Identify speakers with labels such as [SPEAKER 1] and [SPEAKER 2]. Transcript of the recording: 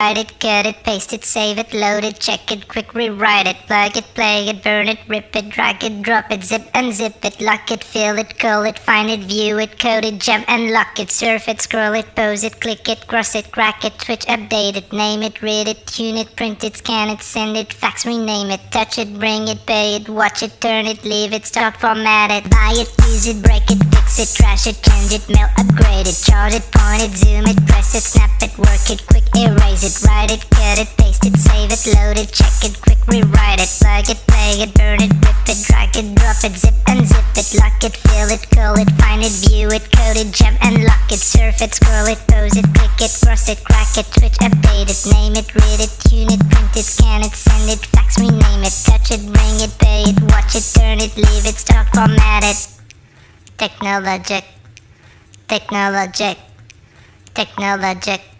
[SPEAKER 1] Write it, cut it, paste it, save it, load it, check it, quick rewrite it, plug it, play it, burn it, rip it, drag it, drop it, zip unzip it, lock it, fill it, call it, find it, view it, code it, jump and lock it, surf it, scroll it, pose it, click it, cross it, crack it, switch, update it, name it, read it, tune it, print it, scan it, send it, fax, rename it, touch it, bring it, pay it, watch it, turn it, leave it, start, format it, buy it, use it, break it, fix it, trash it, change it, mail, upgrade it, charge it, point it, zoom it, press it, snap it, work it, quick erase it, write it, cut it, paste it, save it, load it, check it, quick rewrite it, plug it, play it, burn it, rip it, drag it, drop it, zip unzip it, lock it, fill it, call it, find it, view it, code it, jump and lock it, surf it, scroll it, pose it, click it, cross it, crack it, switch, update it, name it, read it, tune it, print it, scan it, send it, fax, rename it, touch it, bring it, pay it, watch it, turn it, leave it, start, format it. Technologic, technologic, technologic.